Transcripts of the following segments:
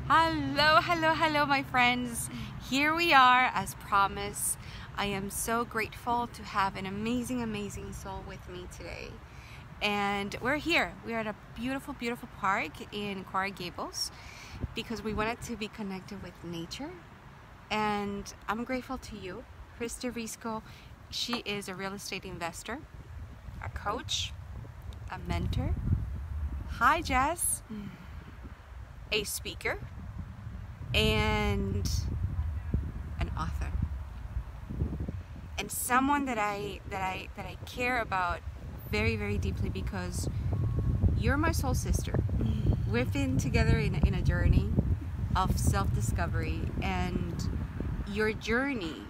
Hello, hello, hello, my friends. Here we are, as promised. I am so grateful to have an amazing, amazing soul with me today. And we're here. We're at a beautiful, beautiful park in Coral Gables because we wanted to be connected with nature. And I'm grateful to you, Christy Risco. She is a real estate investor, a coach, a mentor. Hi, Jess. A speaker and an author, and someone that I care about very, very deeply because you're my soul sister. We've been together in a journey of self-discovery, and your journey,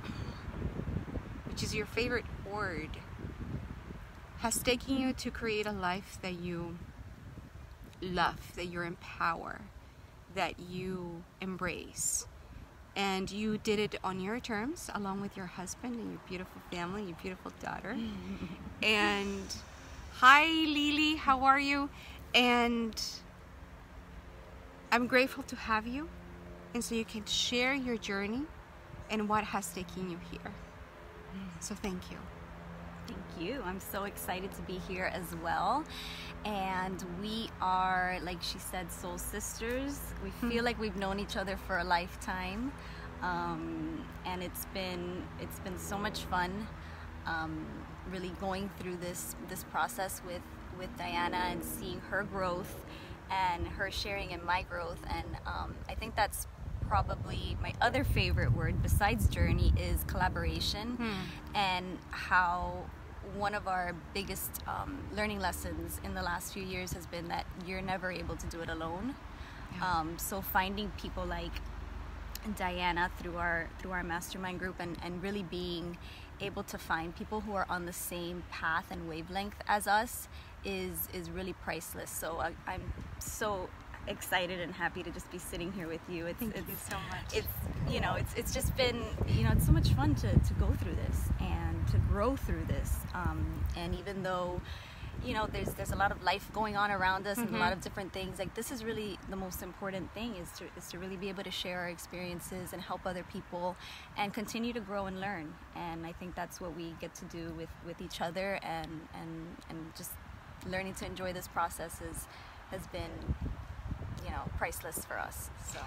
which is your favorite word, has taken you to create a life that you love, that you're empowered, that you embrace, and you did it on your terms along with your husband and your beautiful family, your beautiful daughter. And hi Lily, how are you? And I'm grateful to have you, and so you can share your journey and what has taken you here. So thank you. Thank you. I'm so excited to be here as well. And we are, like she said, soul sisters. We feel like we've known each other for a lifetime. And it's been so much fun really going through this process with Diana and seeing her growth and her sharing in my growth. And I think that's probably my other favorite word besides journey is collaboration, and how one of our biggest learning lessons in the last few years has been that you're never able to do it alone. So finding people like Diana through our mastermind group and really being able to find people who are on the same path and wavelength as us is really priceless. So I'm so excited and happy to just be sitting here with you. Thank you so much. It's just been, it's so much fun to go through this and to grow through this. And even though, there's a lot of life going on around us and a lot of different things, like this is really the most important thing is to really be able to share our experiences and help other people and continue to grow and learn. And I think that's what we get to do with each other, and just learning to enjoy this process has been priceless for us. So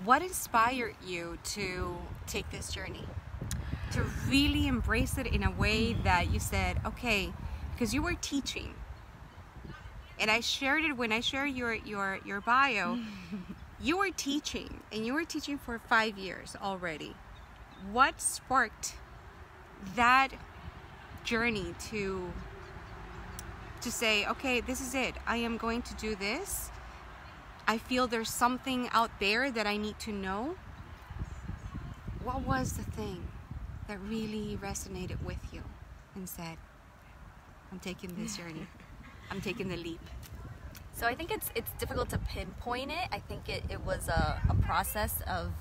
what inspired you to take this journey, to really embrace it in a way that you said, okay, because you were teaching, and I shared it when I shared your bio. You were teaching, and you were teaching for 5 years already. What sparked that journey to say, okay, this is it, I am going to do this? I feel there's something out there that I need to know. What was the thing that really resonated with you and said, I'm taking this journey, I'm taking the leap? So I think it's difficult to pinpoint it. I think it was a process of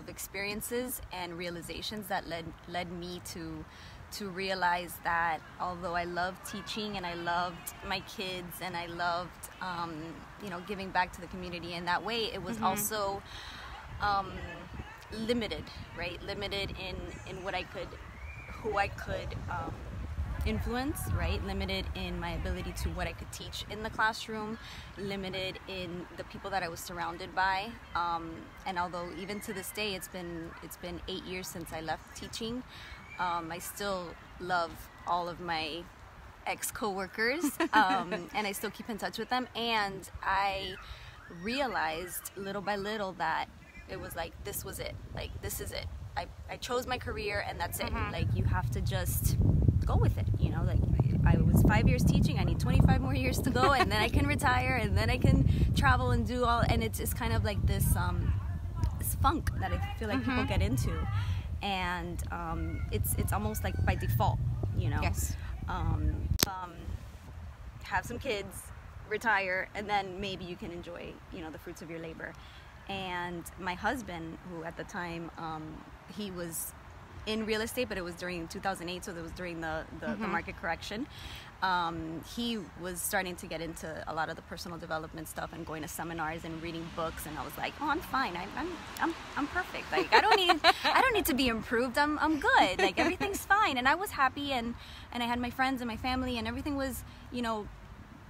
experiences and realizations that led me to realize that although I loved teaching and I loved my kids and I loved giving back to the community in that way, it was also limited, right? Limited in who I could influence, right? Limited in my ability to what I could teach in the classroom, limited in the people that I was surrounded by. And although even to this day, it's been 8 years since I left teaching, I still love all of my ex-coworkers, and I still keep in touch with them. And I realized little by little that it was like, this was it. Like, this is it. I chose my career, and that's it. Like, you have to just go with it. Like, I was 5 years teaching. I need 25 more years to go, and then I can retire, and then I can travel and do all. And it's kind of like this funk that I feel like people get into. And it's almost like by default, Yes. Have some kids, retire, and then maybe you can enjoy the fruits of your labor. And my husband, who at the time he was in real estate, but it was during 2008, so it was during the market correction. He was starting to get into a lot of the personal development stuff and going to seminars and reading books, and I was like, oh, I'm fine. I'm perfect. Like I don't need to be improved. I'm good. Like everything's fine. And I was happy, and I had my friends and my family, and everything was, you know,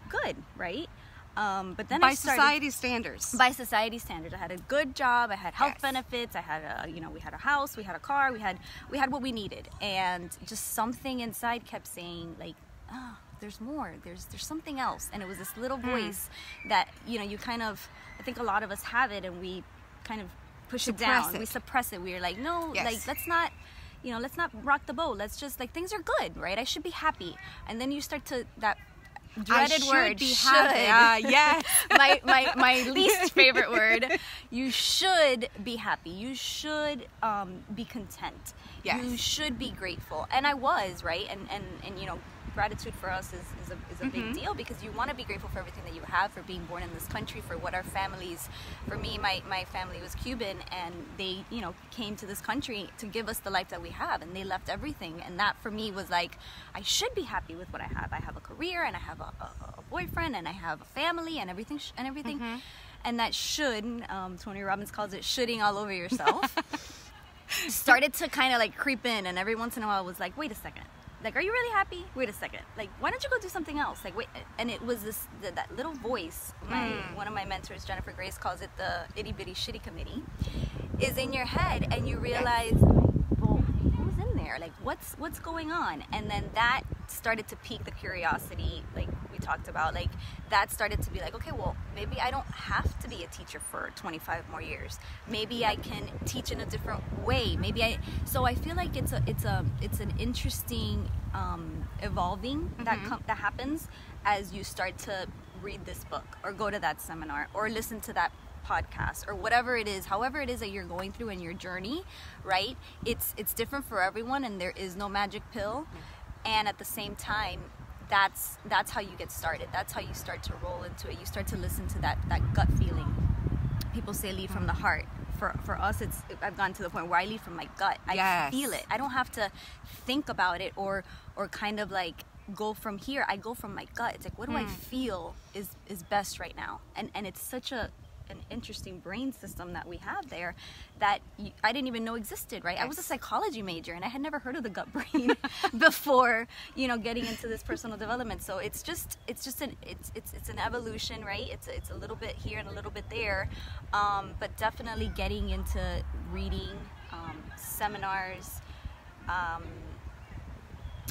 good, right? But then by society standards. By society standards, I had a good job. I had health benefits. I had we had a house. We had a car. We had what we needed, and just something inside kept saying like, oh, there's more. There's something else. And it was this little voice that, you know, you kind of, I think a lot of us have it, and we kind of push it down. We suppress it. We're like, no, like let's not rock the boat. Let's just like, things are good, right? I should be happy. And then you start to that dreaded word, be happy. Yes. my least favorite word. You should be happy. You should be content. Yes. You should be grateful. And I was, right? And you know, gratitude for us is a big deal, because you want to be grateful for everything that you have, for being born in this country, for what our families, for me, my family was Cuban, and they, you know, came to this country to give us the life that we have, and they left everything. And that for me was like, I should be happy with what I have. I have a career, and I have a boyfriend, and I have a family, and everything. And that should, Tony Robbins calls it shoulding all over yourself, started to kind of like creep in. And every once in a while I was like, wait a second. Like, are you really happy? Wait a second. Like, why don't you go do something else? Like, wait. And it was that little voice. One of my mentors, Jennifer Grace, calls it the itty bitty shitty committee, is in your head, and you realize, well, who's in there? Like, what's going on? And then that started to pique the curiosity, like we talked about. Like, that started to be like, okay, well, maybe I don't have to be a teacher for 25 more years. Maybe I can teach in a different way. So I feel like it's an interesting evolving that happens as you start to read this book, or go to that seminar, or listen to that podcast, or whatever it is, however it is that you're going through in your journey, right? It's different for everyone, and there is no magic pill. And at the same time, that's how you get started. That's how you start to roll into it. You start to listen to that gut feeling. People say lead from the heart. For us, I've gotten to the point where I lead from my gut. I feel it. I don't have to think about it or kind of like go from here. I go from my gut. It's like, what do I feel is best right now? And it's such an interesting brain system that we have there that I didn't even know existed, right? Yes. I was a psychology major, and I had never heard of the gut brain before, you know, getting into this personal development. So it's an evolution, right? It's a little bit here and a little bit there, but definitely getting into reading, seminars,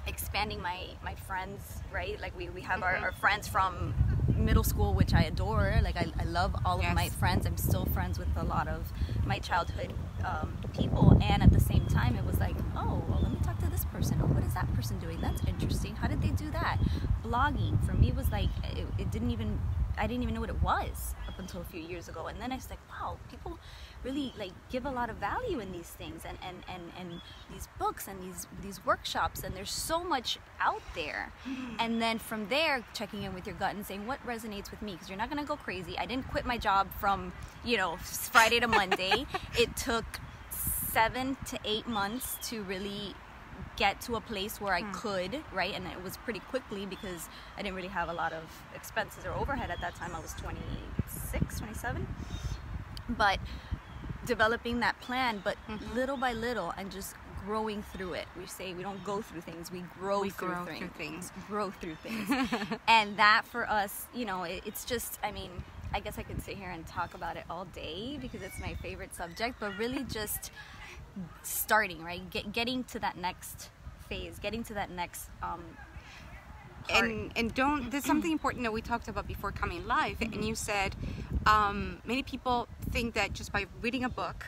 expanding my friends, right? Like we have our friends from middle school, which I adore. Like I love all of my friends. I'm still friends with a lot of my childhood people, and at the same time it was like, oh, well, let me talk to this person. Oh, what is that person doing? That's interesting. How did they do that? Blogging for me was like, I didn't even know what it was up until a few years ago. And then I was like, wow, people really like give a lot of value in these things, and these books and these workshops, and there's so much out there. And then from there, checking in with your gut and saying what resonates with me, because you're not going to go crazy. I didn't quit my job from, you know, Friday to Monday. It took 7 to 8 months to really get to a place where I could, right? And it was pretty quickly, because I didn't really have a lot of expenses or overhead at that time. I was 26, 27. But developing that plan, but little by little, and just growing through it. We say we don't go through things, we grow through things. Grow through things. And that for us, you know, it's just, I mean, I guess I could sit here and talk about it all day, because it's my favorite subject, but really just starting, right? Getting to that next phase, getting to that next part. And don't, there's something important that we talked about before coming live, and you said many people think that just by reading a book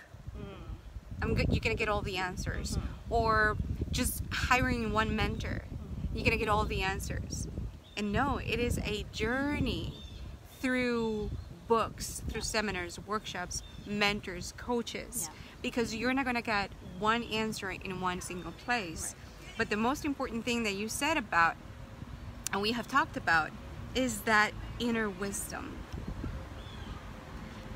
you're gonna get all the answers, or just hiring one mentor you're gonna get all the answers. And no, it is a journey through books, through seminars, workshops, mentors, coaches, because you're not gonna get one answer in one single place. But the most important thing that you said about, and we have talked about, is that inner wisdom.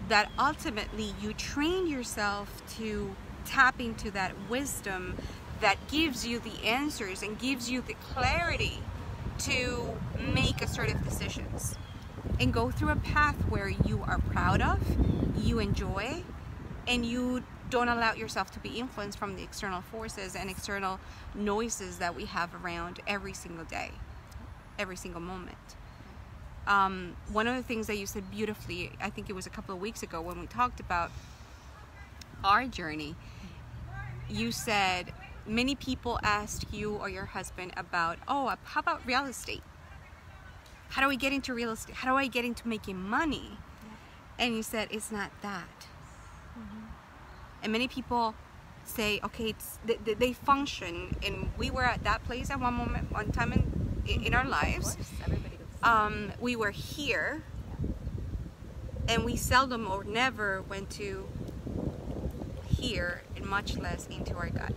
That ultimately you train yourself to tap into that wisdom that gives you the answers and gives you the clarity to make assertive decisions and go through a path where you are proud of, you enjoy, and you don't allow yourself to be influenced from the external forces and external noises that we have around every single day, every single moment. One of the things that you said beautifully, I think it was a couple of weeks ago when we talked about our journey, you said many people ask you or your husband about, oh, how about real estate? How do I get into real estate? How do I get into making money? Yeah. And you said, it's not that. Mm-hmm. And many people say, okay, they function, and we were at that place at one time in our lives. Everybody goes. We were here, and we seldom or never went to here, and much less into our gut.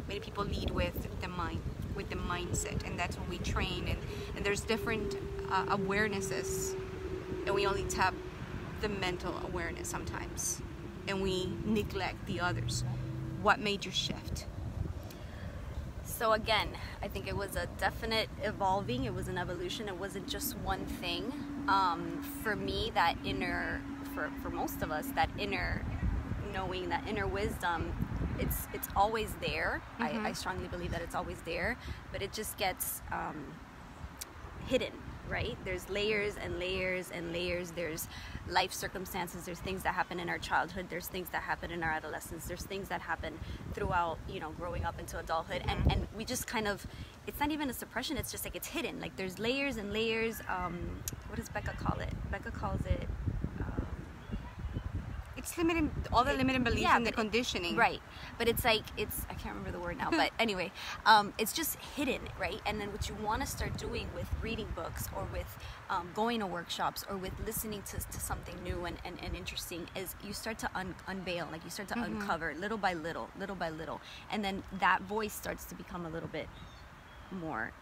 Many people lead with the mind, with the mindset, and that's when we train, and there's different awarenesses, and we only tap the mental awareness sometimes, and we neglect the others. What made you shift? So again, I think it was a definite evolving. It was an evolution. It wasn't just one thing. For me, that inner, for most of us, that inner knowing, that inner wisdom, it's always there. Mm-hmm. I strongly believe that it's always there, but it just gets hidden, right? There's layers and layers and layers. There's life circumstances. There's things that happen in our childhood. There's things that happen in our adolescence. There's things that happen throughout, growing up into adulthood. And we just kind of, it's not even a suppression. It's just like it's hidden. Like there's layers and layers. What does Becca call it? Becca calls it... It's limiting, all the limiting beliefs and the conditioning. Right. But it's like, I can't remember the word now, but anyway, it's just hidden, right? And then what you want to start doing with reading books or with going to workshops or with listening to something new and interesting is you start to unveil, like you start to uncover little by little. And then that voice starts to become a little bit more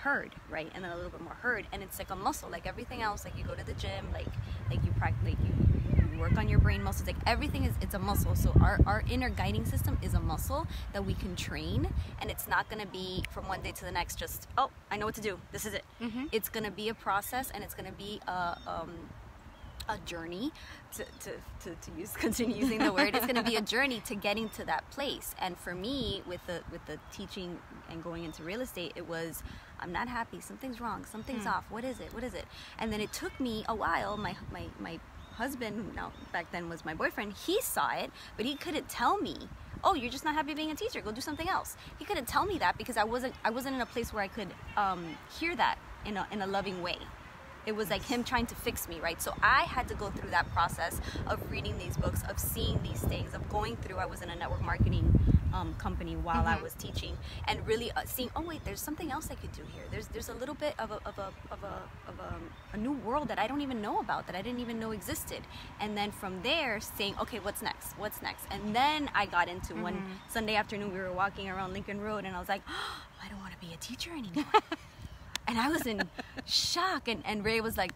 heard, right? And then a little bit more heard. And it's like a muscle, like everything else, like you go to the gym, like you practice, like you work on your brain muscles, like everything it's a muscle. So our inner guiding system is a muscle that we can train, and it's not going to be from one day to the next just, oh, I know what to do, this is it. It's going to be a process, and it's going to be a journey to continue using the word. It's going to be a journey to getting to that place. And for me, with the teaching and going into real estate, it was, I'm not happy, something's wrong, something's off, what is it? And then it took me a while. My husband, who now back then was my boyfriend, he saw it, but he couldn't tell me, oh, you're just not happy being a teacher, go do something else. He couldn't tell me that because I wasn't in a place where I could hear that in a loving way. It was like him trying to fix me, right? So I had to go through that process of reading these books, of seeing these things, of going through. I was in a network marketing company while I was teaching, and really seeing, oh wait, there's something else I could do here. There's a little bit of a new world that I don't even know about, that I didn't even know existed. And then from there, saying, okay, what's next? And then I got into one Sunday afternoon. We were walking around Lincoln Road, and I was like, oh, I don't want to be a teacher anymore. And I was in shock, and Ray was like,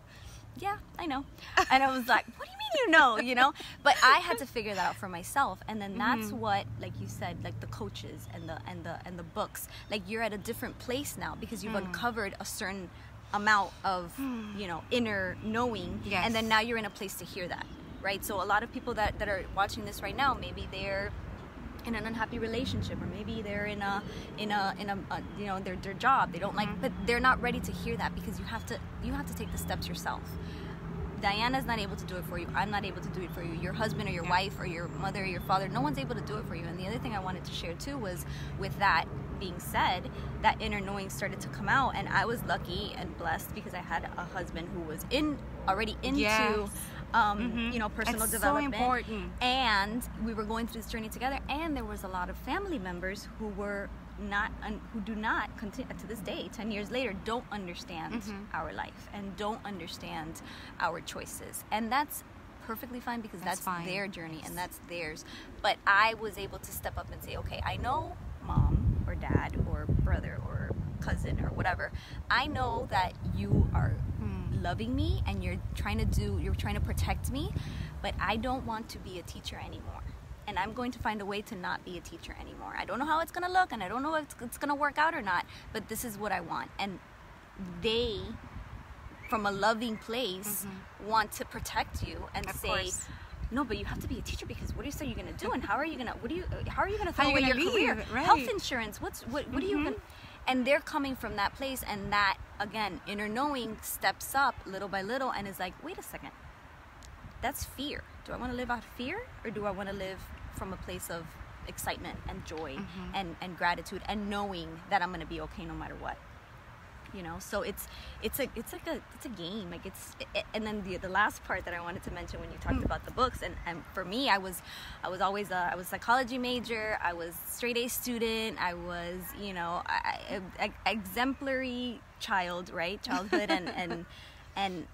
yeah, I know. And I was like, what do you mean you know? But I had to figure that out for myself. And then that's what, like you said, like the coaches and the books, like you're at a different place now because you've uncovered a certain amount of, inner knowing. Yes. And then now you're in a place to hear that, right? So a lot of people that are watching this right now, maybe they're in an unhappy relationship, or maybe they're in a their job they don't like, but they're not ready to hear that because you have to take the steps yourself. Diana's not able to do it for you. I'm not able to do it for you. Your husband or your wife or your mother or your father, no one's able to do it for you. And the other thing I wanted to share too was, with that being said, that inner knowing started to come out, and I was lucky and blessed because I had a husband who was already into personal development. So important. And we were going through this journey together, and there was a lot of family members who do not continue to this day, 10 years later, don't understand our life and don't understand our choices. And that's perfectly fine because that's their journey and that's theirs. But I was able to step up and say, okay, I know mom or dad or brother or cousin or whatever, I know that you are loving me and you're trying to protect me, but I don't want to be a teacher anymore. and I'm going to find a way to not be a teacher anymore. I don't know how it's going to look, and I don't know if it's going to work out or not, but this is what I want. And they, from a loving place, want to protect you and Of say, course. no, but you have to be a teacher, because what are you going to do, and how are you going to throw away your leave? career? Right. Health insurance, what are you going to... And they're coming from that place, and that, again, inner knowing steps up little by little and is like, wait a second, that's fear. Do I want to live out of fear, or do I want to live from a place of excitement and joy and gratitude and knowing that I'm going to be okay no matter what? You know, so it's a game. Like and then the last part that I wanted to mention when you talked about the books, and for me, I was always I was a psychology major. I was straight A student. I was, you know, exemplary child, right? Childhood and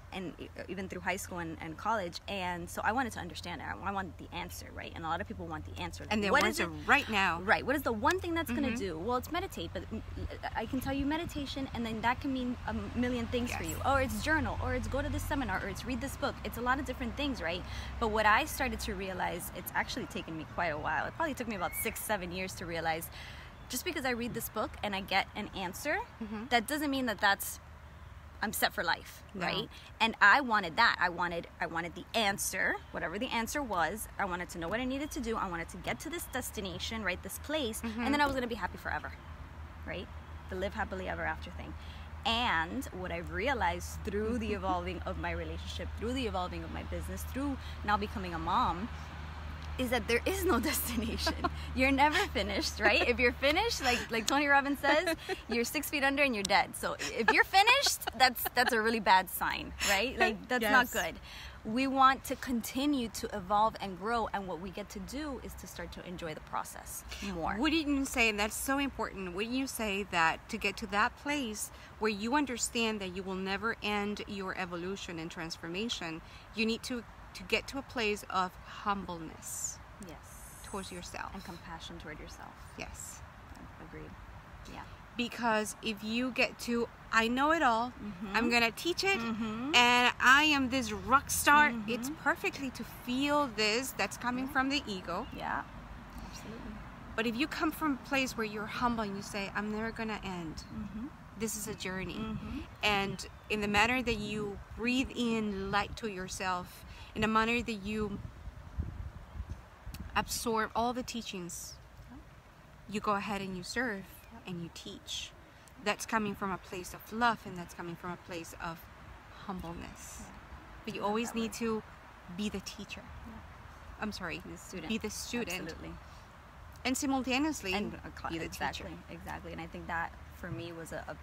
even through high school and college, and so I wanted to understand it. I wanted the answer, right? And a lot of people want the answer. Like, And they want it right now. Right. What is the one thing that's going to do? Well, it's meditate, but I can tell you meditation, and then that can mean a million things for you. Or it's journal, or it's go to this seminar, or it's read this book. It's a lot of different things, right? But what I started to realize, it's actually taken me quite a while. It probably took me about 6-7 years to realize, just because I read this book and I get an answer, that doesn't mean that I'm set for life, right? And I wanted that. I wanted the answer, whatever the answer was. I wanted to know what I needed to do. I wanted to get to this destination, right? This place, and then I was going to be happy forever, right? The live happily ever after thing. And what I've realized through the evolving of my relationship, through the evolving of my business, through now becoming a mom, is that there is no destination. You're never finished, right? If you're finished, like Tony Robbins says, you're 6 feet under and you're dead. So if you're finished, that's a really bad sign, right? Like, that's not good. We want to continue to evolve and grow, and what we get to do is to start to enjoy the process more. Wouldn't you say, and that's so important, wouldn't you say that to get to that place where you understand that you will never end your evolution and transformation, you need to get to a place of humbleness towards yourself and compassion toward yourself. Yes, agreed. Yeah, because if you get to, I know it all, I'm gonna teach it, and I am this rock star, it's perfectly to feel this that's coming from the ego. Yeah, absolutely. But if you come from a place where you're humble and you say, I'm never gonna end, this is a journey, and in the manner that you breathe in light to yourself, in a manner that you absorb all the teachings, you go ahead and you serve and you teach. That's coming from a place of love, and that's coming from a place of humbleness. But you always need to be the teacher. I'm sorry, be the student. Absolutely. And simultaneously be the exactly, teacher. Exactly. And I think that for me was a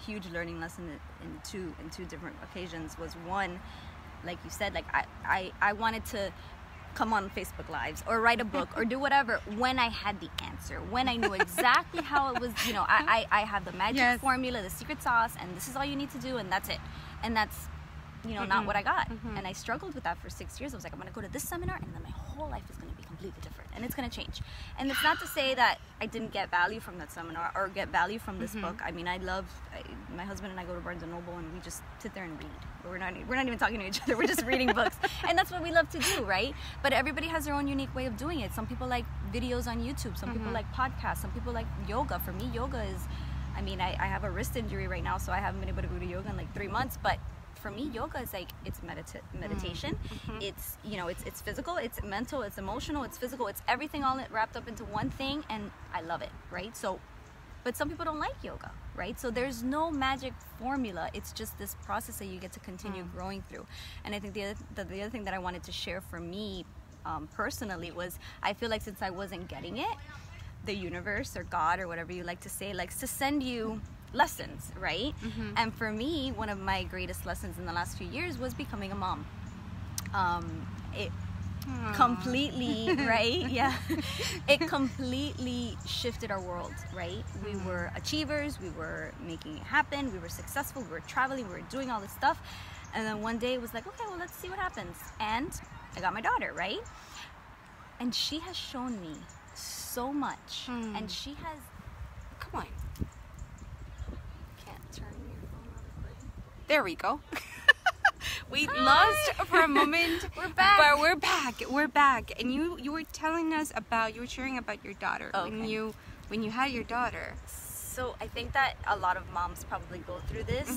huge learning lesson in two different occasions. Was one, like you said, like I wanted to come on Facebook Lives or write a book or do whatever when I had the answer, when I knew exactly how it was, you know, I have the magic formula, the secret sauce, and this is all you need to do, and that's it. And that's, you know, not what I got. And I struggled with that for 6 years. I was like, I'm going to go to this seminar, and then my whole life is going to be completely different, and it's going to change. And it's not to say that I didn't get value from that seminar or get value from this book. I mean, my husband and I go to Barnes & Noble, and we just sit there and read. We're not even talking to each other. We're just reading books. And that's what we love to do, right? But everybody has their own unique way of doing it. Some people like videos on YouTube. Some people like podcasts. Some people like yoga. For me, yoga is, I mean, I have a wrist injury right now, so I haven't been able to go to yoga in like 3 months. But for me, yoga is like, it's meditation. It's, you know, it's physical, it's mental, it's emotional, it's physical. It's everything all wrapped up into one thing, and I love it, right? So, but some people don't like yoga, right? So there's no magic formula. It's just this process that you get to continue growing through. And I think the other thing that I wanted to share for me personally was, I feel like since I wasn't getting it, the universe or God or whatever you like to say likes to send you lessons, right? And for me, one of my greatest lessons in the last few years was becoming a mom. It completely, right? Yeah. It completely shifted our world, right? We were achievers, we were making it happen, we were successful, we were traveling, we were doing all this stuff. And then one day it was like, okay, well, let's see what happens. And I got my daughter, right? And she has shown me so much. And she has, Come on. can't turn your phone on. There we go. We lost for a moment. We're back. But we're back. We're back. And you were telling us about, you were sharing about your daughter. Okay. When you had your daughter. So I think that a lot of moms probably go through this.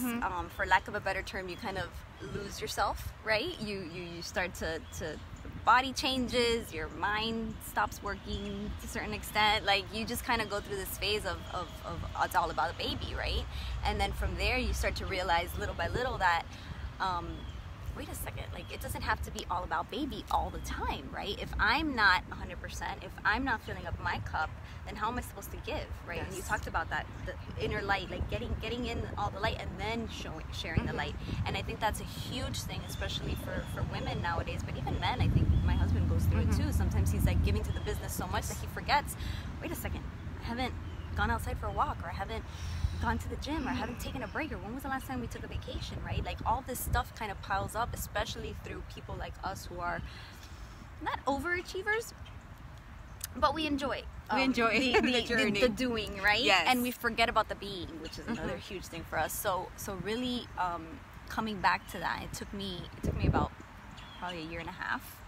For lack of a better term, you kind of lose yourself, right? You start to body changes, your mind stops working to a certain extent. Like you just kind of go through this phase of it's all about a baby, right? And then from there you start to realize little by little that wait a second, like it doesn't have to be all about baby all the time, right? If I'm not 100%, if I'm not filling up my cup, then how am I supposed to give, right? Yes. And you talked about that, the inner light, like getting in all the light and then sharing the light. And I think that's a huge thing, especially for women nowadays, but even men. I think my husband goes through it too. Sometimes he's like giving to the business so much that he forgets, wait a second, I haven't gone outside for a walk, or I haven't gone to the gym, or I haven't taken a break, or when was the last time we took a vacation, right? Like all this stuff kind of piles up, especially through people like us who are not overachievers, but we enjoy the journey, the doing, right? Yes. And we forget about the being, which is another huge thing for us. So really coming back to that, it took me about probably a year and a half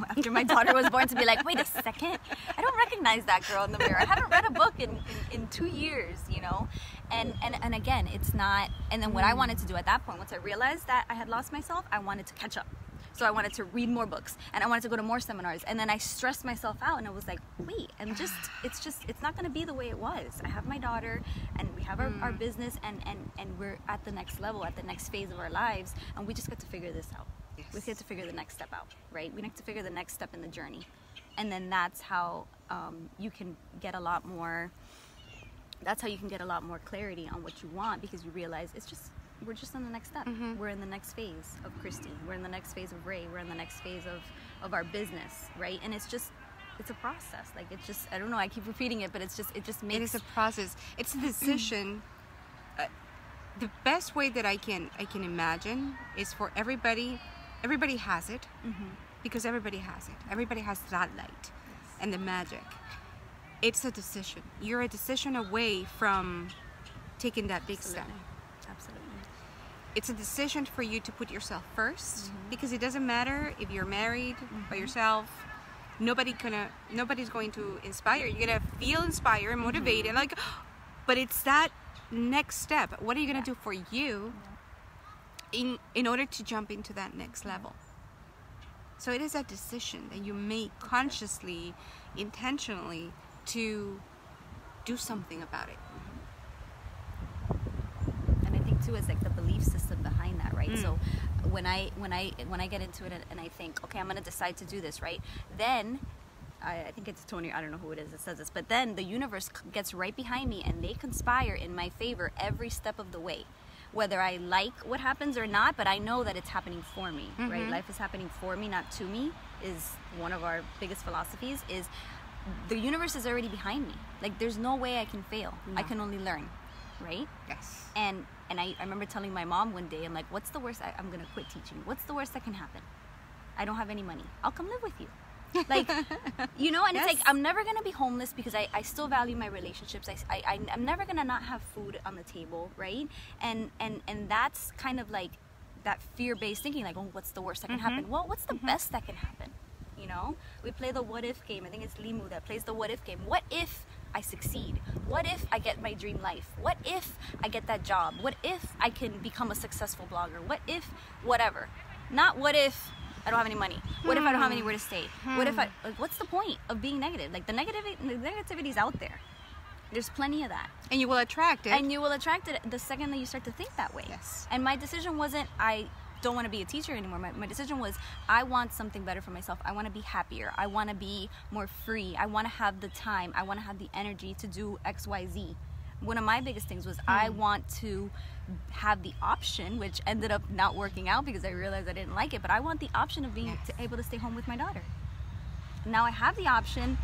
after my daughter was born to be like, wait a second, I don't recognize that girl in the mirror. I haven't read a book in 2 years, you know? And again, it's not, and then what I wanted to do at that point, once I realized that I had lost myself, I wanted to catch up. So I wanted to read more books, and I wanted to go to more seminars, and then I stressed myself out, and I was like, wait, it's not gonna be the way it was. I have my daughter, and we have our business, and we're at the next level, at the next phase of our lives, and we just got to figure this out. Yes. We get to figure the next step out, right? We need to figure the next step in the journey. And then that's how you can get a lot more, clarity on what you want, because you realize we're just on the next step. We're in the next phase of Christy. We're in the next phase of Ray. We're in the next phase of our business, right? And it's a process. Like it's just, I don't know, I keep repeating it, but it just makes... It is a process. It's a decision. The best way that I can imagine is for everybody has it, because everybody has it. Everybody has that light and the magic. It's a decision. You're a decision away from taking that big step. Absolutely. It's a decision for you to put yourself first, because it doesn't matter if you're married by yourself. Nobody's going to inspire you. You're gonna feel inspired, motivated, like, but it's that next step. What are you gonna do for you in order to jump into that next level? So it is a decision that you make consciously, intentionally, to do something about it. And I think too is like the belief system behind that, right? So when I get into it and I think, okay, I'm gonna decide to do this, right? Then I think it's Tony, I don't know who it is that says this, but then the universe gets right behind me and they conspire in my favor every step of the way. Whether I like what happens or not, but I know that it's happening for me, right? Life is happening for me, not to me, is one of our biggest philosophies, is the universe is already behind me. Like there's no way I can fail. No. I can only learn, right? Yes. And I remember telling my mom one day, I'm like, what's the worst? I'm gonna quit teaching. What's the worst that can happen? I don't have any money. I'll come live with you. Like, you know, and Yes. it's like, I'm never gonna be homeless because I still value my relationships. I'm never gonna not have food on the table, right? And that's kind of like that fear-based thinking, like, oh, what's the worst that can happen? Well, what's the best that can happen? You know, we play the what if game. I think it's Limu that plays the what if game. What if I succeed? What if I get my dream life? What if I get that job? What if I can become a successivity blogger? What if whatever? Not what if I don't have any money. What if I don't have anywhere to stay? What if what's the point of being negative? Like the negativity's out there. There's plenty of that. And you will attract it. And you will attract it the second that you start to think that way. Yes. And my decision wasn't, I don't want to be a teacher anymore. My decision was, I want something better for myself. I want to be happier. I want to be more free. I want to have the time. I want to have the energy to do X, Y, Z. One of my biggest things was I want to have the option, which ended up not working out because I realized I didn't like it, but I want the option of being able to stay home with my daughter. Now I have the option.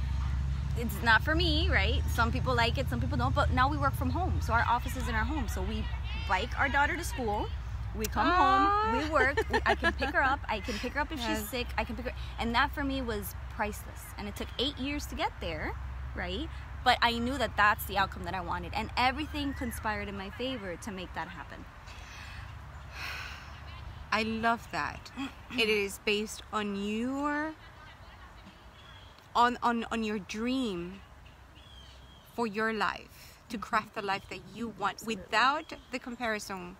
It's not for me, right? Some people like it, some people don't, but now we work from home. So our office is in our home. So we bike our daughter to school. We come home, we work, I can pick her up. I can pick her up if she's sick. I can pick her, and that for me was priceless. And it took 8 years to get there, right? But I knew that that's the outcome that I wanted, and everything conspired in my favor to make that happen. I love that. It is based on your on your dream for your life, to craft the life that you want. Absolutely. Without the comparison,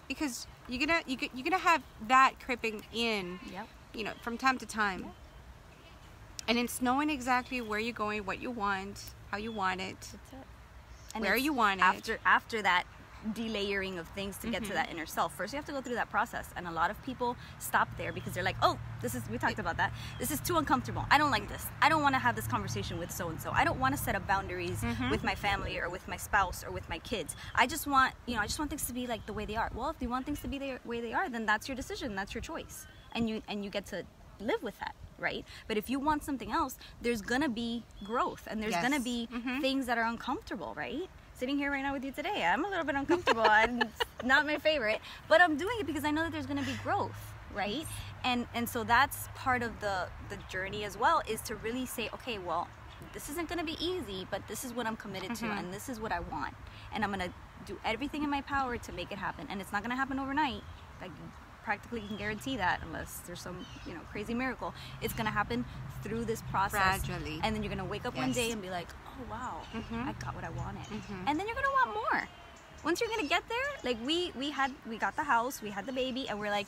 because you're gonna have that creeping in, Yep. you know, from time to time. Yep. And it's knowing exactly where you're going, what you want, how you want it, That's it. And where it's you want it. after that delayering of things to get to that inner self. First, you have to go through that process, and a lot of people stop there because they're like, "Oh, we talked about that. This is too uncomfortable. I don't like this. I don't want to have this conversation with so and so. I don't want to set up boundaries with my family or with my spouse or with my kids. I just want things to be like the way they are." Well, if you want things to be the way they are, then that's your decision. That's your choice, and you get to live with that. Right? But if you want something else, there's gonna be growth, and there's gonna be things that are uncomfortable, right? Sitting here right now with you today, I'm a little bit uncomfortable. It's not my favorite, but I'm doing it because I know that there's gonna be growth, right? And so that's part of the journey as well, is to really say, okay, well, this isn't gonna be easy, but this is what I'm committed to, and this is what I want, and I'm gonna do everything in my power to make it happen. And it's not gonna happen overnight. Like, practically can guarantee that, unless there's some crazy miracle. It's gonna happen through this process, gradually, and then you're gonna wake up one day and be like, oh wow, I got what I wanted. And then you're gonna want more. Once you're gonna get there, like we got the house, we had the baby, and we're like,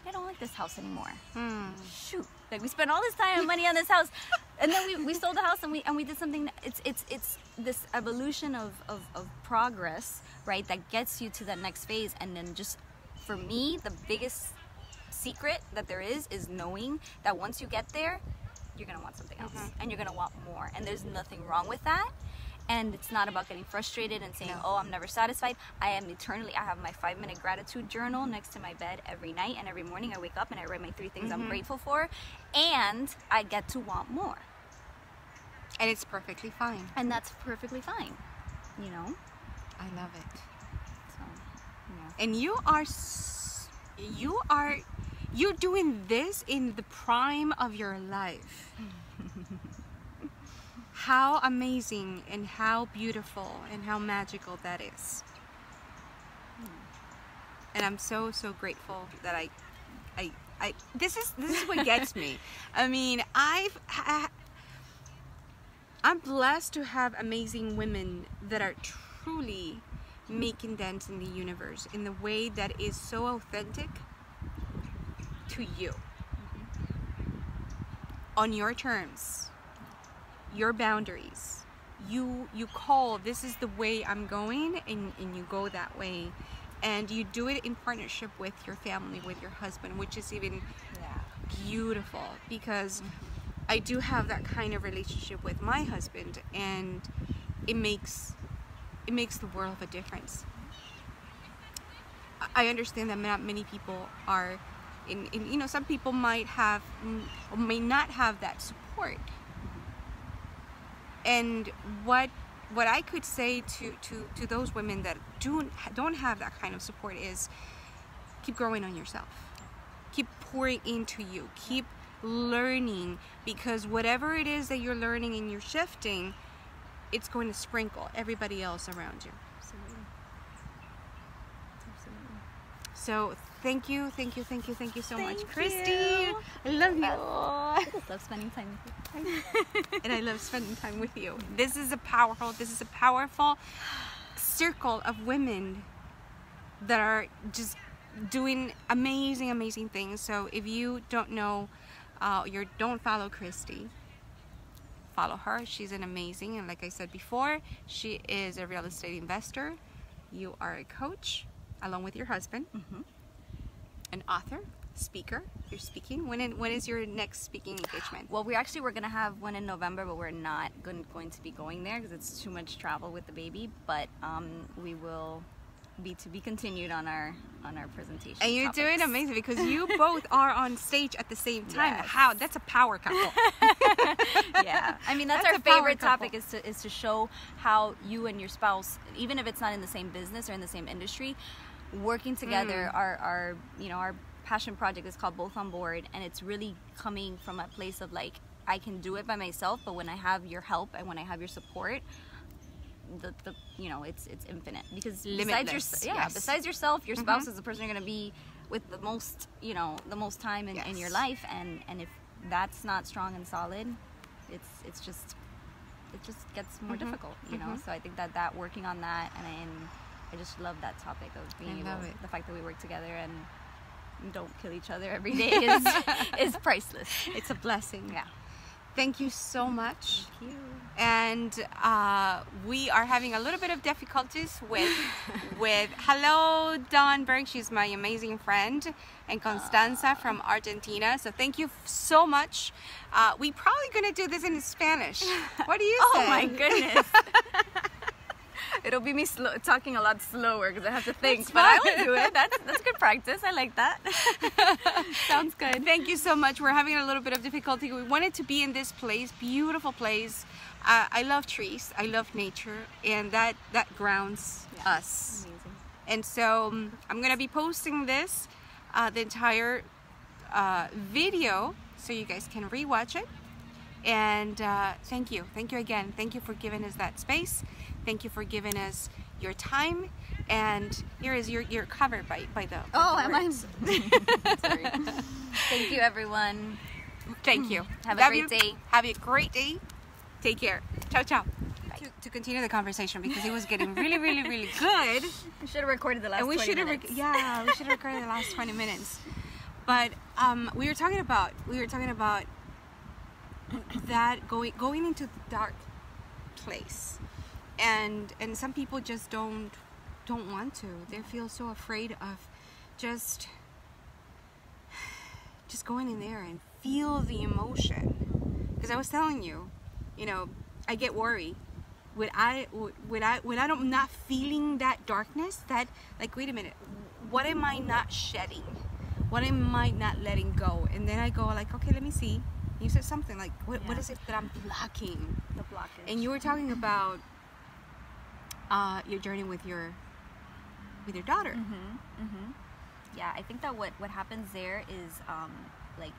I don't like this house anymore. Shoot, like we spent all this time and money on this house, and then we sold the house, and we did something. It's this evolution of progress, right, that gets you to that next phase. And then, just for me, the biggest secret that there is knowing that once you get there, you're gonna want something else, and you're gonna want more, and there's nothing wrong with that. And it's not about getting frustrated and saying, oh, I'm never satisfied. I have my 5-minute gratitude journal next to my bed every night, and every morning I wake up and I write my 3 things I'm grateful for, and I get to want more. And it's perfectly fine. And that's perfectly fine, I love it. So, And you're doing this in the prime of your life. How amazing and how beautiful and how magical that is. And I'm so grateful that I this is what gets me. I mean, I'm blessed to have amazing women that are truly making dents in the universe in the way that is so authentic to you, on your terms, your boundaries. You call, this is the way I'm going, and you go that way, and you do it in partnership with your family, with your husband, which is even beautiful, because I do have that kind of relationship with my husband, and it makes the world of a difference. I understand that not many people are in some people might have or may not have that support. And what I could say to those women that don't have that kind of support is, keep growing on yourself. Keep pouring into you. Keep learning, because whatever it is that you're learning and you're shifting, it's going to sprinkle everybody else around you. Absolutely. So thank you so much, Christy. You. I love you. I just love spending time with you. And I love spending time with you. This is a powerful circle of women that are just doing amazing things. So if you don't know, don't follow Christy, follow her. She's an amazing, and like I said before, she is a real estate investor. You are a coach, along with your husband, an author, speaker. You're speaking. When is your next speaking engagement? Well, we're going to have one in November, but we're not going to be going there because it's too much travel with the baby. But we will be to be continued on our presentation. And you're topics. doing amazing, because you both are on stage at the same time. Yes. How? That's a power couple. Yeah, I mean that's a our power favorite couple. topic, is to show how you and your spouse, even if it's not in the same business or in the same industry, working together. Our passion project is called Both on Board, and it's really coming from a place of like, I can do it by myself, but when I have your help and when I have your support, it's infinite, because limitless. besides yourself, your spouse is the person you're going to be with the most, you know, the most time in your life, and if that's not strong and solid, it just gets more difficult, you know. So I think that working on that, and I just love that topic of being able, the fact that we work together and don't kill each other every day is priceless. It's a blessing. Yeah. Thank you so much. Thank you. And we are having a little bit of difficulties with hello Dawn Berg, she's my amazing friend, and Constanza from Argentina. So thank you so much. We probably gonna do this in Spanish. What do you say? Oh my goodness. It'll be me talking a lot slower because I have to think, but I will do it. That's good practice. I like that. Sounds good. Thank you so much. We're having a little bit of difficulty. We wanted to be in this place, beautiful place. I love trees. I love nature, and that grounds us. Amazing. And so I'm gonna be posting this, the entire video, so you guys can rewatch it. And thank you again. Thank you for giving us that space. Thank you for giving us your time. And here is your cover by the am I? Sorry. Thank you, everyone. Thank you. Have a great day. Have a great day. Take care. Ciao, ciao. To continue the conversation, because it was getting really, really, really good. We should have recorded the last 20 minutes. We should have recorded the last 20 minutes. But we were talking about that going into the dark place, and some people just don't want to. They feel so afraid of just going in there and feel the emotion. Because I was telling you, you know, I get worried when I'm not feeling that darkness, that like, wait a minute, what am I not shedding? What am I not letting go? And then I go like, okay, let me see. You said something like, what is it that I'm blocking? The blockage. And you were talking about your journey with your daughter. Yeah, I think that what happens there is like,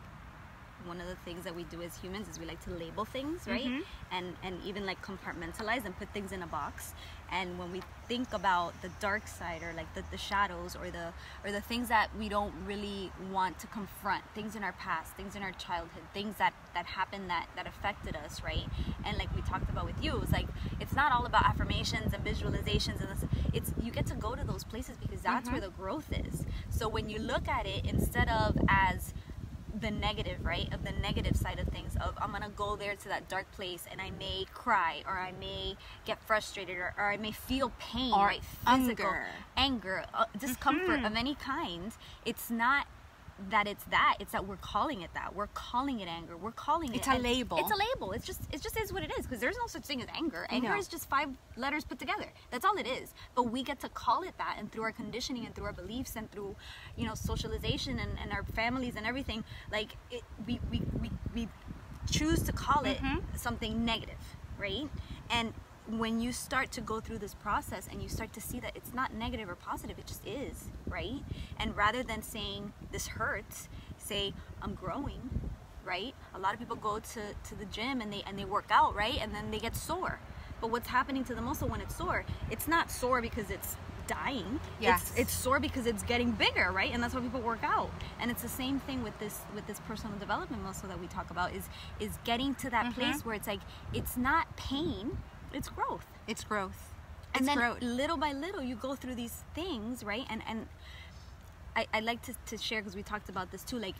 one of the things that we do as humans is we like to label things, right? And even like compartmentalize and put things in a box. And when we think about the dark side, or like the shadows, or the things that we don't really want to confront, things in our past, things in our childhood, things that happened that affected us, right? And like we talked about with you, it was like, it's not all about affirmations and visualizations and this. You get to go to those places because that's where the growth is. So when you look at it, instead of as the negative, right, of the negative side of things, of I'm gonna go there to that dark place and I may cry, or I may get frustrated, or I may feel pain, or right, physical anger, discomfort of any kind. It's not that it's that we're calling it that. We're calling it anger. We're calling it, it's a label. It's a label. It just is what it is, because there's no such thing as anger. Anger is just 5 letters put together. That's all it is. But we get to call it that, and through our conditioning and through our beliefs and through, you know, socialization and our families and everything, like we choose to call it something negative, right? And when you start to go through this process and you start to see that it's not negative or positive, it just is, right? And rather than saying this hurts, say I'm growing, right? A lot of people go to the gym and they work out, right? And then they get sore. But what's happening to the muscle when it's sore? It's not sore because it's dying. Yes. It's sore because it's getting bigger, right? And that's why people work out. And it's the same thing with this personal development muscle that we talk about, is getting to that place where it's like, it's not pain, it's growth. It's growth. And then little by little you go through these things, right? And I like to share, because we talked about this too, like,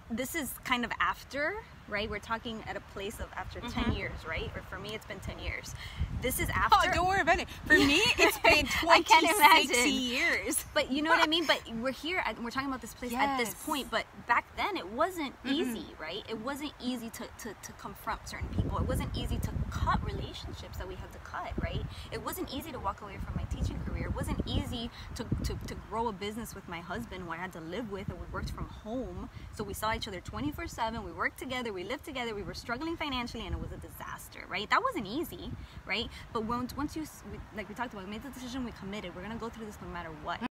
this is kind of after, right? We're talking at a place of after 10 years, right? Or for me, it's been 10 years. This is after. Oh, don't worry about it. For me, it's been 26 years. But you know what I mean? But we're here, we're talking about this place at this point. But back then, it wasn't easy, right? It wasn't easy to confront certain people. It wasn't easy to cut relationships that we had to cut, right? It wasn't easy to walk away from my teaching career. It wasn't easy to grow a business with my husband, who I had to live with, and we worked from home. So we saw each other 24/7. We worked together. We lived together. We were struggling financially, and it was a disaster, right? That wasn't easy, right? But once like we talked about, we made the decision, we committed. We're gonna go through this no matter what.